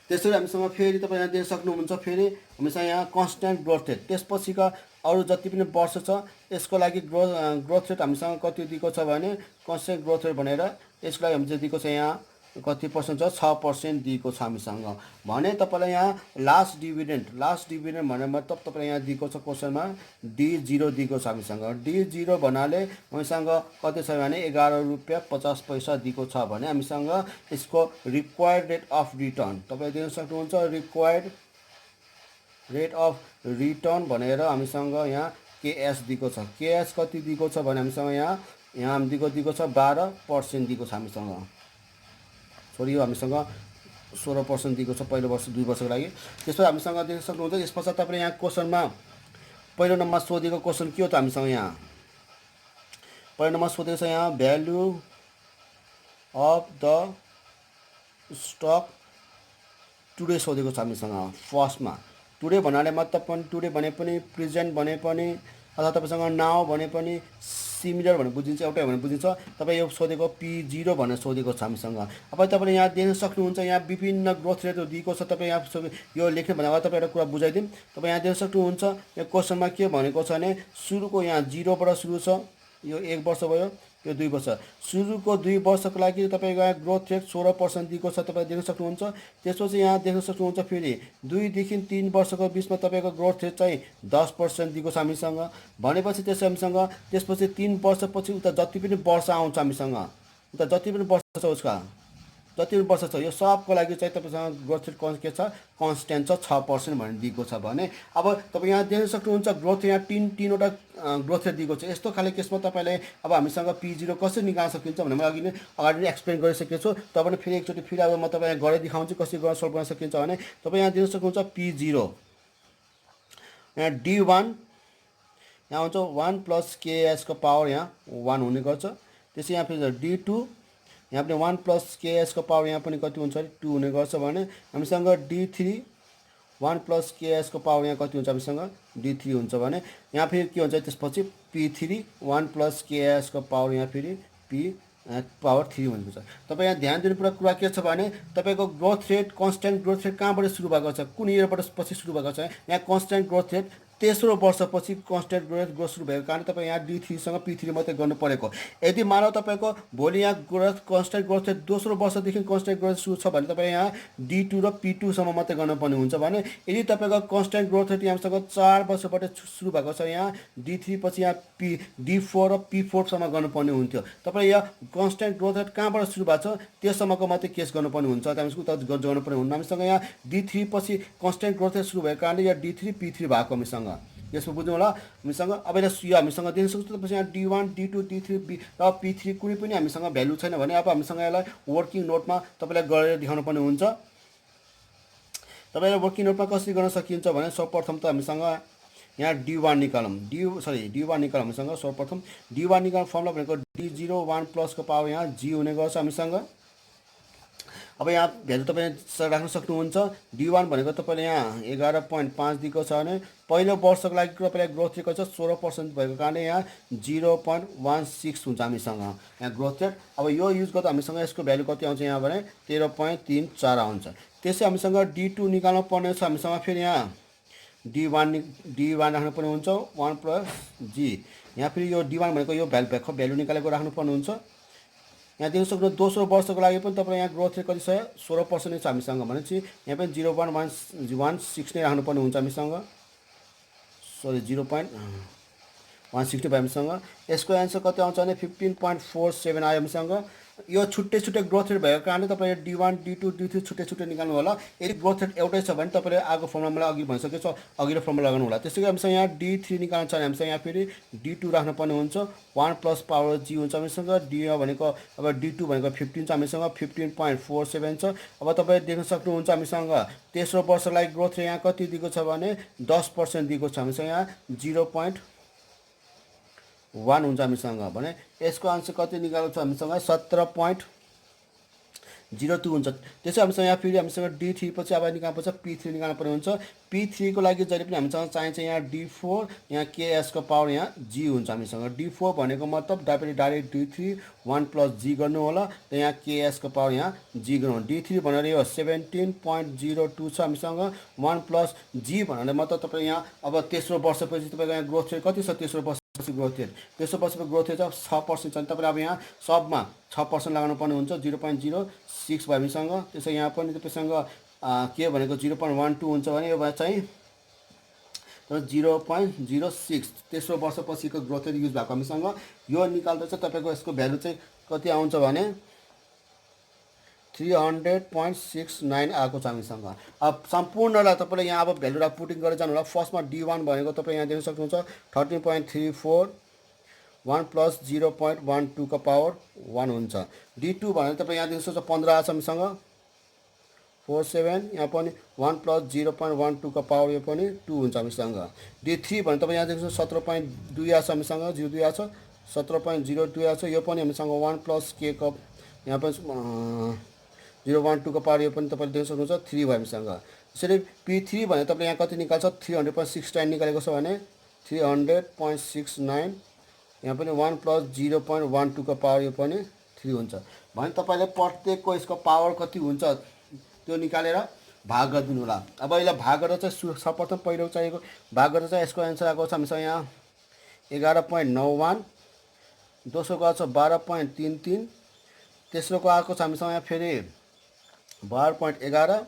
त्यसरी हामीसँग फेरि तपाईँ यहाँ दिन सक्नुहुन्छ फेरि हामीसँग यहाँ कन्स्ट्यान्ट ग्रोथ रेट त्यसपछिका अरू जति पनि वर्ष छ यसको लागि ग्रोथ रेट हामीसँग कति दिएको छ भने कन्स्ट्यान्ट ग्रोथ रेट भनेर यसको लागि हामीले दिएको छ यहाँ कति पर्सेन्ट छ 6% दिएको छ हामीसँग भने तपाईँलाई यहाँ लास्ट डिभिडेन्ड भन्ने मतलब तपाईँलाई यहाँ दिएको छ क्वेसनमा D0 दिएको छ हामीसँग D0 भन्नाले हामीसँग कति छ भने 11 रुपियाँ 50 पैसा दिएको छ भने हामीसँग यसको रिक्वायर्ड रेट अफ रिटर्न तपाईँ दिन सक्नुहुन्छ रिक्वायर्ड रेट अफ रिटर्न भनेर हामीसँग यहाँ केएस दिएको छ केएस कति दिएको छ भने हामीसँग यहाँ दिएको छ 12% दिएको छ हामीसँग सरी यो हामीसँग 16% दिएको छ पहिलो वर्ष 2 वर्षको लागि त्यसपछि हामीसँग देख्न सक्नुहुन्छ यस पछाडि तपाईँले यहाँ क्वेसनमा पहिलो नम्बरमा सोधेको क्वेसन के हो त हामीसँग यहाँ पहिलो नम्बरमा सोधेको छ यहाँ value of the stock today सोधेको छ हामीसँग फर्स्टमा टुडे भन्नाले मतलब पनि टुडे भने पनि प्रेजेन्ट भने पनि अथवा तपाईँसँग नाउ भने पनि सिमिलर भनेर बुझिन्छ एउटै भनेर बुझिन्छ तपाईँ यो सोधेको P0 भनेर सोधेको छ हामीसँग अब तपाईँले यहाँ देख्न सक्नुहुन्छ यहाँ विभिन्न ग्रोथ रेटहरू दिएको छ तपाईँ यहाँ यो लेख्ने भन्दा तपाईँ एउटा कुरा बुझाइदिउँ तपाईँ यहाँ देख्न सक्नुहुन्छ यो क्वेसनमा के भनेको छ भने सुरुको यहाँ 0 बाट सुरु छ यो 1 वर्ष भयो यो 2 वर्ष सुरुको 2 वर्षको लागि तपाईँको यहाँ ग्रोथ रेट 16% दिएको छ तपाईँ देख्न सक्नुहुन्छ त्यसपछि यहाँ देख्न सक्नुहुन्छ फेरि 2 देखि 3 वर्षको बिचमा तपाईँको ग्रोथ रेट चाहिँ 10% दिएको छ हामीसँग भनेपछि त्यसपछि 3 वर्षपछि उता जति पनि वर्ष आउँछ हामीसँग उता जति पनि वर्ष छ उसका जति पनि वर्ष छ यो सबको लागि चाहिँ तपाईँसँग ग्रोथ रेट के छ कन्स्ट्यान्ट छ 6% भनेर दिएको छ भने अब तपाईँ यहाँ देख्न सक्नुहुन्छ ग्रोथ यहाँ तीनवटा ग्रोथ रेट दिएको छ यस्तो खाले केसमा तपाईँले अब हामीसँग P0 कसरी निकाल्न सकिन्छ भने मैले अगाडि नै एक्सप्लेन गरिसकेको छु तपाईँले फेरि एकचोटि फेरि अब म तपाईँलाई गरेर देखाउँछु कसरी गर्न सल्भ गर्न सकिन्छ भने तपाईँ यहाँ देख्न सक्नुहुन्छ P0 यहाँ D1 यहाँ हुन्छ 1 प्लस KS को पावर यहाँ 1 हुने गर्छ त्यसै यहाँ फेरि D2 यहाँ पनि 1 प्लस KS को पावर यहाँ पनि कति हुन्छ 2 हुने गर्छ भने हामीसँग D3 1 प्लस KS को पावर यहाँ कति हुन्छ हामीसँग D3 हुन्छ भने यहाँ फेरि के हुन्छ त्यसपछि P3 1 प्लस KS को पावर यहाँ फेरि P पावर 3 भनेको छ तपाईँ यहाँ ध्यान दिनुपर्ने कुरा के छ भने तपाईँको growth rate constant growth rate कहाँबाट सुरु भएको छ कुन इयरबाट पछि सुरु भएको छ यहाँ कन्स्ट्यान्ट ग्रोथ रेट तेस्रो वर्षपछि कन्स्ट्यान्ट ग्रोथ सुरु भएको कारण तपाईँ यहाँ D3सँग P3 मात्रै गर्नु परेको यदि मानव तपाईँको भोलि यहाँ ग्रोथ कन्स्ट्यान्ट ग्रोथ रेट दोस्रो वर्षदेखि कन्स्ट्यान्ट ग्रोथ सुरु छ भने तपाईँ यहाँ D2 र P2सम्म मात्रै गर्नुपर्ने हुन्छ भने यदि तपाईँको कन्स्ट्यान्ट ग्रोथ रेट यहाँसँग 4 वर्षबाट सुरु भएको छ यहाँ D3 पछि यहाँ D4 र P4सम्म गर्नुपर्ने हुन्थ्यो तपाईँ यहाँ कन्स्ट्यान्ट ग्रोथ रेट कहाँबाट सुरु भएको छ त्यससम्मको मात्रै केस गर्नुपर्ने हुन्छ त्यहाँदेखि उता गर्नुपर्ने हुन्न हामीसँग यहाँ D3 पछि कन्स्ट्यान्ट ग्रोथ रेट सुरु भएको कारणले यहाँ D3 P3 भएको हामीसँग यसमा बुझ्नु होला हामीसँग अब यो हामीसँग दिन सक्छ त्यसपछि यहाँ D1 D2 D3 र P3 कुनै पनि हामीसँग भ्यालु छैन भने अब हामीसँग यसलाई वर्किङ नोटमा तपाईँलाई गरेर देखाउनु पर्ने हुन्छ तपाईँलाई वर्किङ नोटमा कसरी गर्न सकिन्छ भने सर्वप्रथम त हामीसँग यहाँ D1 निकालौँ D1 निकालौँ हामीसँग सर्वप्रथम D1 निकाल्ने फर्मुला भनेको D0 1 प्लस को पावर यहाँ G हुने गर्छ हामीसँग अब यहाँ भ्यालु तपाईँ राख्न सक्नुहुन्छ D1 भनेको तपाईँले यहाँ 11.5 दिएको छ भने पहिलो वर्षको लागि तपाईँलाई ग्रोथ रेट छ 16% भएको कारणले यहाँ 0.16 हुन्छ हामीसँग यहाँ ग्रोथ रेट अब यो युज गर्दा हामीसँग यसको भ्यालु कति आउँछ यहाँ भने 13.34 आउँछ त्यसै हामीसँग D2 निकाल्नु पर्ने छ हामीसँग फेरि यहाँ D1 राख्नुपर्ने हुन्छ 1 प्लस G यहाँ फेरि यो D1 भनेको यो भ्यालु निकालेको राख्नुपर्ने हुन्छ यहाँ देख्न सक्नुहुन्छ दोस्रो वर्षको लागि पनि तपाईँ यहाँ ग्रोथ रेट कति छ 16% नै छ हामीसँग भनेपछि यहाँ पनि 0.16 नै राख्नुपर्ने हुन्छ हामीसँग सरी 0.160 हामीसँग यसको एन्सर कति आउँछ भने 15.47 आयो हामीसँग यो छुट्टै छुट्टै ग्रोथ रेट भएको कारणले तपाईँ D1 D2 D3 छुट्टै छुट्टै निकाल्नु होला यदि ग्रोथ रेट एउटै छ भने तपाईँले आगो फर्मुला मलाई अघि भनिसकेको छ अघिल्लो फर्मुला लगाउनु होला त्यसै गरी हामीसँग यहाँ D3 निकाल्नु छ भने हामीसँग यहाँ फेरि D2 राख्नुपर्ने हुन्छ 1 प्लस पावर G हुन्छ हामीसँग D भनेको अब D2 भनेको 15 छ हामीसँग 15.47 छ अब तपाईँ देख्न सक्नुहुन्छ हामीसँग तेस्रो वर्षलाई ग्रोथ रेट यहाँ कति दिएको छ भने 10% दिएको छ हामीसँग यहाँ 0.1 हुन्छ हामीसँग भने यसको आन्सर कति निकाल्नु छ हामीसँग 17.02 हुन्छ त्यसै हामीसँग यहाँ फेरि हामीसँग D3 पछि अब निकाल्नुपर्छ P3 निकाल्नु पर्ने हुन्छ P3 को लागि जहिले पनि हामीसँग चाहिन्छ यहाँ D4 यहाँ KS को पावर यहाँ G हुन्छ हामीसँग D4 भनेको मतलब डाइरेक्ट D3 1 प्लस G गर्नु होला र यहाँ KS को पावर यहाँ G गर्नु D3 भनेर यो 17.02 छ हामीसँग 1 प्लस G भनेर मतलब तपाईँ यहाँ अब तेस्रो वर्षपछि तपाईँको यहाँ ग्रोथ रेट कति छ तेस्रो वर्ष वर्षपछि ग्रोथ रेट, तेस्रो वर्षको ग्रोथ रेट चाहिँ 6% छ भने तपाईँले अब यहाँ सबमा 6% लगाउनु पर्ने हुन्छ। 0.06 भयो हामीसँग। त्यसो यहाँ पनि तपाईँसँग के भनेको 0.12 हुन्छ भने यो चाहिँ 0.06 तेस्रो वर्षपछिको ग्रोथ रेट युज भएको हामीसँग। यो निकाल्दा चाहिँ तपाईँको यसको भ्यालु चाहिँ कति आउँछ भने 300.69 आएको छ हामीसँग। अब सम्पूर्णलाई तपाईँले यहाँ अब भ्यालुलाई पुटिङ गरेर जानु होला। फर्स्टमा D1 भनेको तपाईँ यहाँ देख्न सक्नुहुन्छ 13.34 1 प्लस 0.12 को पावर 1 हुन्छ। D2 भनेर तपाईँ यहाँ देख्न सक्नुहुन्छ 15 आएको छ हामीसँग 47, यहाँ पनि 1 प्लस 0.12 को पावर यो पनि 2 हुन्छ हामीसँग। D3 भने तपाईँ यहाँ देख्न सक्नुहुन्छ 17.2 आएको छ हामीसँग, 02 आएको छ, 17.02 आएको छ, यो पनि हामीसँग 1 प्लस के को यहाँ पनि 0.12 को पावर यो पनि तपाईँले देख्न सक्नुहुन्छ 3 भयो हामीसँग। त्यसरी P3 भने तपाईँ यहाँ कति निकाल्छ 300.69 निकालेको छ भने 300.69, यहाँ पनि 1 प्लस 0.12 को पावर यो पनि 3 हुन्छ भने तपाईँले प्रत्येकको यसको पावर कति हुन्छ त्यो निकालेर भाग गरिदिनु होला। अब यसलाई भाग गरेर चाहिँ सर्वप्रथम पहिलो चाहिएको भाग गरेर चाहिँ यसको एन्सर आएको छ हामीसँग यहाँ 11.91, दोस्रोको आएको छ 12.33, तेस्रोको आएको छ हामीसँग यहाँ फेरि 12.11,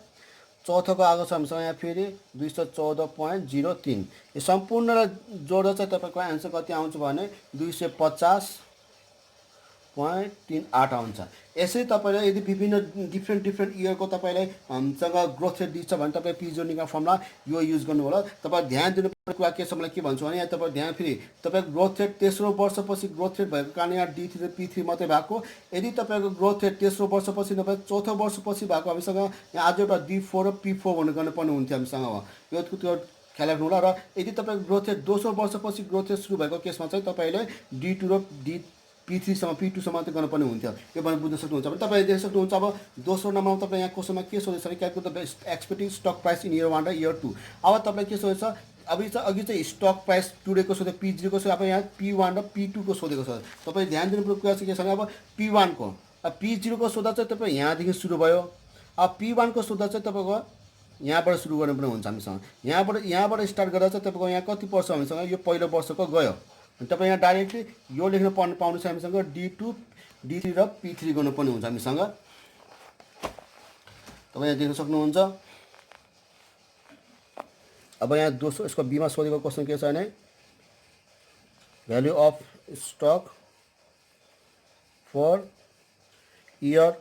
चौथोको आएको छ हामीसँग यहाँ फेरि 214.03। यो सम्पूर्णलाई जोडेर चाहिँ तपाईँको एन्सर कति आउँछ भने 250.38 आउँछ। यसै तपाईँले यदि विभिन्न डिफ्रेन्ट इयरको तपाईँलाई सँग ग्रोथ रेट दिन्छ भने तपाईँ P0 निकाल्ने फर्मुला यो युज गर्नु होला। तपाईँ ध्यान दिनुपर्ने कुरा के छ मलाई के भन्छु भने यहाँ तपाईँ ध्यान फेरि तपाईँको ग्रोथ रेट तेस्रो वर्षपछि ग्रोथ रेट भएको कारण यहाँ D3 र P3 मात्रै भएको। यदि तपाईँको ग्रोथ रेट तेस्रो वर्षपछि नभए चौथो वर्षपछि भएको हामीसँग यहाँ आज एउटा D4 र P4 भनेर गर्नुपर्ने हुन्थ्यो हामीसँग। यो त्यो ख्याल राख्नु होला। र यदि तपाईँको ग्रोथ रेट दोस्रो वर्षपछि ग्रोथ रेट सुरु भएको केसमा चाहिँ तपाईँले D2 र P3सम्म P2सम्म मात्रै गर्नुपर्ने हुन्थ्यो। यो भने बुझ्न सक्नुहुन्छ भने तपाईँले देख्न सक्नुहुन्छ। अब दोस्रो नम्बरमा तपाईँ यहाँ क्वेसनमा के सोधेछ भने calculate the expected stock price in year 1 र इयर 2। अब तपाईँले के सोधेछ अघि चाहिँ स्टक प्राइस टुडेको सोध्यो P0 को सोध्यो, अब यहाँ P1 र P2 को सोधेको छ। तपाईँ ध्यान दिनुपर्ने कुरा चाहिँ के छ भने अब P1 को P0 को सोद्धा चाहिँ तपाईँ यहाँदेखि सुरु भयो। अब P1 को सोद्धा चाहिँ तपाईँको यहाँबाट सुरु गर्नुपर्ने हुन्छ हामीसँग। यहाँबाट स्टार्ट गरेर चाहिँ तपाईँको यहाँ कति वर्ष हामीसँग यो पहिलो वर्षको गयो। तपाईँ यहाँ डाइरेक्टली यो लेख्न पाउनु छ हामीसँग D2, D3 र P3 गर्नुपर्ने हुन्छ हामीसँग। तपाईँ यहाँ देख्न सक्नुहुन्छ। अब यहाँ दोस्रो यसको बीमा सोधेको क्वेसन के छ भने value of stock for year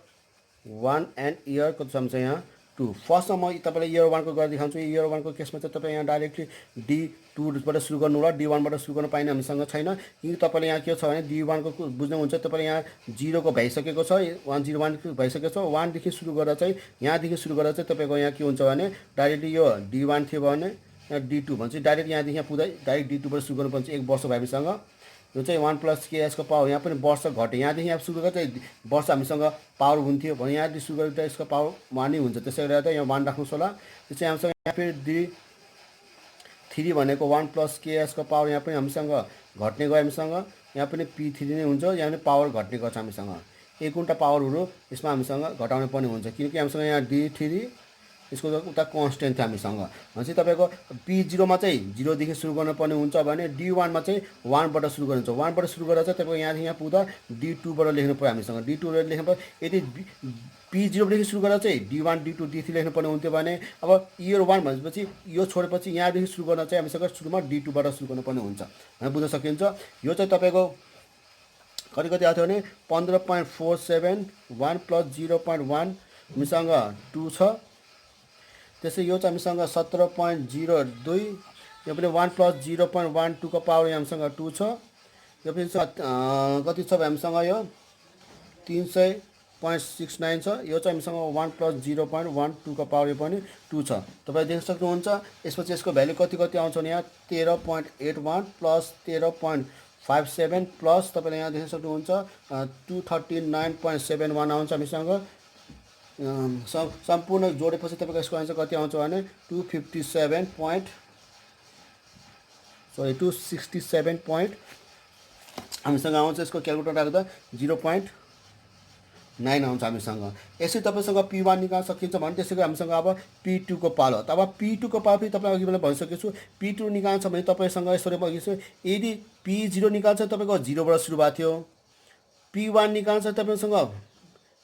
1 and year कति छ हामीसँग यहाँ 2। फर्स्टमा म तपाईँलाई इयर 1 को गरेर देखाउँछु। इयर 1 को केसमा चाहिँ तपाईँ यहाँ डाइरेक्टली D2बाट सुरु गर्नु होला। D1बाट सुरु गर्न पाइने हामीसँग छैन कि तपाईँले यहाँ के छ भने D1 को बुझ्नुहुन्छ। तपाईँले यहाँ 0 को भइसकेको छ, 101 भइसकेको छ, 1 देखि सुरु गरेर चाहिँ यहाँदेखि सुरु गरेर चाहिँ तपाईँको यहाँ के हुन्छ भने डाइरेक्टली यो D1 थियो भने यहाँ D2 भन्छ डाइरेक्ट यहाँदेखि यहाँ पुग्दै डाइरेक्ट D2बाट सुरु गर्नुपर्छ। 1 वर्ष भयो हामीसँग। यो चाहिँ 1 प्लस के यसको पावर यहाँ पनि वर्ष घट्यो। यहाँदेखि यहाँ सुरु गर्दा वर्ष हामीसँग पावर हुन्थ्यो भने यहाँदेखि सुरु गर्दा यसको पावर 1 नै हुन्छ। त्यसै गरेर यहाँ 1 राख्नुहोस् होला। त्यसै हामीसँग यहाँ फेरि D3 भनेको 1 प्लस के यसको पावर यहाँ पनि हामीसँग घट्ने गयो हामीसँग। यहाँ पनि P3 नै हुन्छ, यहाँ पनि पावर घट्ने गर्छ हामीसँग। 1 पावरहरू यसमा हामीसँग घटाउनु पर्ने हुन्छ किनकि हामीसँग यहाँ D3 यसको उता कन्स्टेन्ट थियो हामीसँग। भनेपछि तपाईँको P0 मा चाहिँ 0 देखि सुरु गर्नुपर्ने हुन्छ भने D1 मा चाहिँ 1 बाट सुरु गर्नुहुन्छ। 1 बाट सुरु गरेर चाहिँ तपाईँको यहाँदेखि यहाँ पुग्दा D2 बाट लेख्नु पर्यो हामीसँग। D2 लेख्नु पर्यो। यदि P0 देखि सुरु गरेर चाहिँ D1, D2, D3 लेख्नुपर्ने हुन्थ्यो भने अब इयर 1 भनेपछि यो छोडेपछि यहाँदेखि सुरु गर्न चाहिँ हामीसँग सुरुमा D2 बाट सुरु गर्नुपर्ने हुन्छ भनेर बुझ्न सकिन्छ। यो चाहिँ तपाईँको कति आएको थियो भने 15.47 1 प्लस 0.1 हामीसँग 2 छ। त्यसै यो चाहिँ हामीसँग 17.02, यो पनि 1 प्लस 0.12 को पावर हामीसँग 2 छ। यो पनि कति छ हामीसँग यो 300.69 छ। यो चाहिँ हामीसँग 1 प्लस 0.12 को पावर यो पनि 2 छ। तपाईँ देख्न सक्नुहुन्छ। यसपछि यसको भ्यालु कति आउँछ भने यहाँ 13.81 प्लस 13.57 प्लस तपाईँले यहाँ देख्न सक्नुहुन्छ 239.71 आउँछ हामीसँग। सम्पूर्ण जोडेपछि तपाईँको यसको आन्सर कति आउँछ भने 267 हामीसँग आउँछ। यसको क्यालकुलेटर राख्दा 0.4 9 आउँछ हामीसँग। यसरी तपाईँसँग P1 निकाल्न सकिन्छ भने त्यसै गरी हामीसँग अब P2 को पालो। अब P2 को पालो फेरि तपाईँलाई अघि मैले भनिसकेको छु, P2 निकाल्छ भने तपाईँसँग यसरी अघि यदि P0 निकाल्छ तपाईँको 0बाट सुरु भएको थियो, P1 निकाल्छ तपाईँसँग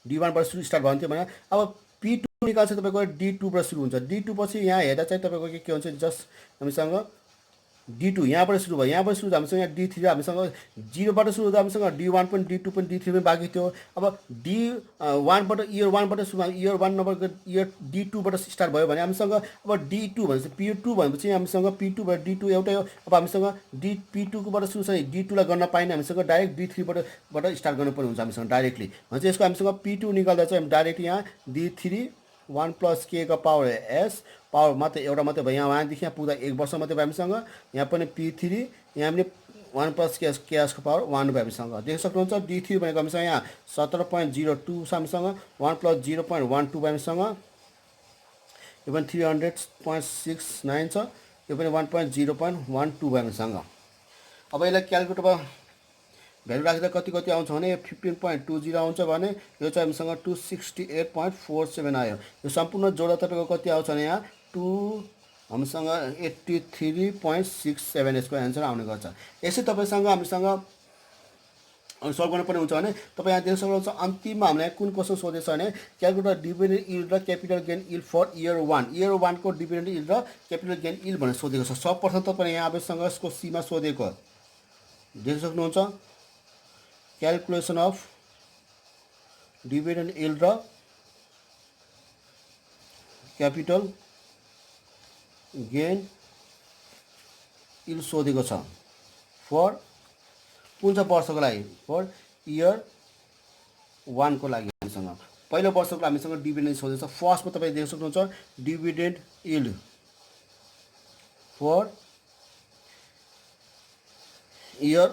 D1बाट सुरु स्टार्ट भएको थियो भने अब P2 निकाल्छ तपाईँको D2बाट सुरु हुन्छ। D2 पछि यहाँ हेर्दा चाहिँ तपाईँको के हुन्छ, जस्ट हामीसँग D2 यहाँबाट सुरु भयो, यहाँबाट सुरु हामीसँग यहाँ D3 हामीसँग 0बाट सुरु हुँदा हामीसँग D1 पनि D2 पनि D3 पनि बाँकी थियो। अब D1बाट इयर 1बाट सुरु, इयर 1 नम्बरको इयर D2बाट स्टार्ट भयो भने हामीसँग अब D2 भनेपछि P2 भनेपछि हामीसँग P2बाट D2 एउटै हो। अब हामीसँग P2बाट सुरु छ, D2लाई गर्न पाइने हामीसँग डाइरेक्ट D3बाट स्टार्ट गर्नुपर्ने हुन्छ हामीसँग डाइरेक्टली। भनेपछि यसको हामीसँग P2 निकाल्दा चाहिँ डाइरेक्ट यहाँ D3 1 प्लस के का पावर एस पावर मात्रै एउटा मात्रै भयो, यहाँदेखि यहाँ पुग्दा 1 वर्ष मात्रै भयो हामीसँग। यहाँ पनि P3 यहाँ पनि 1 प्लस केएसको पावर 1 भयो हामीसँग। देख्न सक्नुहुन्छ D3 भनेको हामीसँग यहाँ 17.02 छ हामीसँग, 1 प्लस 0.12 भयो हामीसँग। यो पनि 300.69 छ, यो पनि 1.0.12 भयो हामीसँग। अब यसलाई क्यालकुलेटरमा भ्यालु राख्दा कति आउँछ भने 15.20 आउँछ भने यो चाहिँ हामीसँग 268.47 आयो। यो सम्पूर्ण जोडा तपाईँको कति आउँछ भने यहाँ हामीसँग 83.67 यसको एन्सर आउने गर्छ। यसै तपाईँसँग हामीसँग सल्भ गर्नुपर्ने हुन्छ भने तपाईँ यहाँ देख्न सक्नुहुन्छ अन्तिममा हामीलाई कुन क्वेसन सोधेछ भने क्यालकुलेट डिभिडेन्ड यील्ड र capital gain yield for year 1 को डिभिडेन्ड यील्ड र क्यापिटल गेन यील्ड भनेर सोधेको छ। सर्वप्रथम तपाईँ यहाँ हामीसँग यसको सीमा सोधेको देख्न सक्नुहुन्छ, क्यालकुलेसन अफ डिभिडेन्ड यील्ड र क्यापिटल गेन यील्ड सोधेको छ फर कुन चाहिँ वर्षको लागि, फर इयर 1 को लागि हामीसँग। पहिलो वर्षको हामीसँग डिभिडेन्ड सोधेको छ। फर्स्टमा तपाईँ देख्न सक्नुहुन्छ डिभिडेन्ड यील्ड फर इयर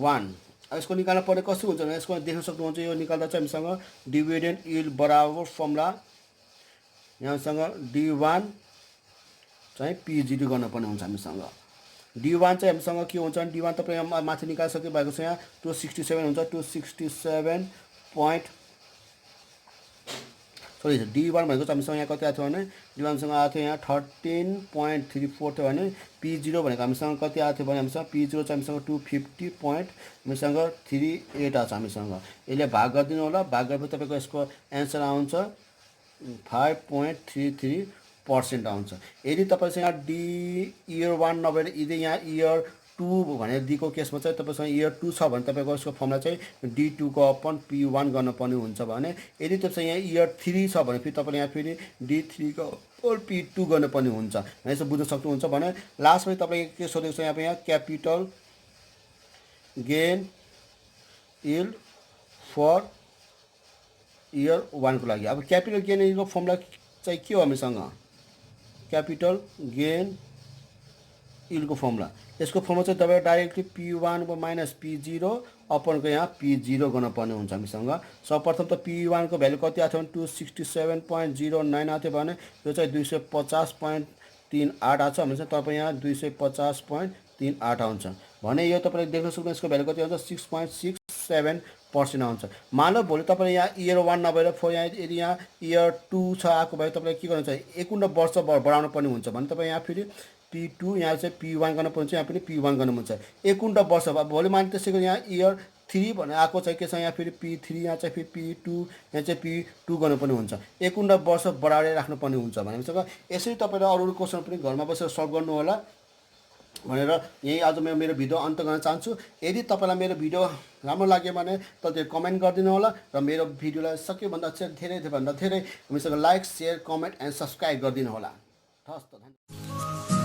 1। यसको निकाल्न पर्ने कस्तो हुन्छ भने यसको देख्न सक्नुहुन्छ, यो निकाल्दा चाहिँ हामीसँग डिभिडेन्ड यील्ड बराबर फर्मुला यहाँसँग D1 चाहिँ P0 गर्नुपर्ने हुन्छ हामीसँग। D1 चाहिँ हामीसँग के हुन्छ भने D1 तपाईँ माथि निकालिसक्नु भएको छ, यहाँ 267 हुन्छ। 267 पोइन्ट सरी D1 भनेको चाहिँ हामीसँग यहाँ कति आएको थियो भने D1सँग आएको थियो यहाँ 13.34 थियो भने P0 भनेको हामीसँग कति आएको थियो भने हामीसँग P0 चाहिँ हामीसँग 250 पोइन्ट हामीसँग 38 आएको छ हामीसँग। यसले भाग गरिदिनु होला, भाग गरेपछि तपाईँको यसको एन्सर आउँछ 5.33% आउँछ। यदि तपाईँसँग यहाँ D इयर 1 नभएर यदि यहाँ इयर 2 भनेर दिएको केसमा चाहिँ तपाईँसँग इयर 2 छ भने तपाईँको यसको फर्मुला चाहिँ D2 को अपन P1 गर्नुपर्ने हुन्छ भने यदि तपाईँसँग यहाँ इयर 3 छ भने फेरि तपाईँले यहाँ फेरि D3 को P2 गर्नुपर्ने हुन्छ। यसो बुझ्न सक्नुहुन्छ भने लास्टमा तपाईँले के सोधेको छ यहाँ capital gain yield for year 1 को लागि। अब क्यापिटल गेन यील्डको फर्मुला चाहिँ के हो हामीसँग, क्यापिटल गेन यील्डको फर्मुला। यसको फर्मुला चाहिँ तपाईँ डाइरेक्टली P1 को माइनस P0 अपनको यहाँ P0 गर्नुपर्ने हुन्छ हामीसँग। सर्वप्रथम त P1 को भ्यालु कति आएको थियो भने 267.09 आएको थियो भने यो चाहिँ 250.38 आएको छ भनेपछि तपाईँ यहाँ 250.38 आउँछ भने यो तपाईँले देख्न सक्नुहुन्छ यसको भ्यालु कति आउँछ 6.67% आउँछ। मानव भोलि तपाईँ यहाँ इयर 1 नभएर यहाँ यदि यहाँ इयर 2 छ आएको भए तपाईँले के गर्नुहुन्छ 1 वर्ष बढाउनु पर्ने हुन्छ भने तपाईँ यहाँ फेरि P2 यहाँ चाहिँ P1 गर्नुपर्ने हुन्छ, यहाँ पनि P1 गर्नुहुन्छ 1 वर्ष। अब भोलि मान त्यसैको यहाँ इयर 3 भनेर आएको छ के छ यहाँ फेरि P3 यहाँ चाहिँ फेरि P2 यहाँ चाहिँ P2 गर्नुपर्ने हुन्छ, 1 वर्ष बढाएर राख्नुपर्ने हुन्छ भनेपछि यसरी तपाईँले अरू क्वेसन पनि घरमा बसेर सल्भ गर्नु होला भनेर यही आज म मेरो भिडियो अन्त गर्न चाहन्छु। यदि तपाईँलाई मेरो भिडियो राम्रो लाग्यो भने तपाईँ कमेन्ट गरिदिनु होला र मेरो भिडियोलाई सकेभन्दा धेरै हामीसँग like, share, comment and subscribe गरिदिनु होला। हस् त, धन्यवाद।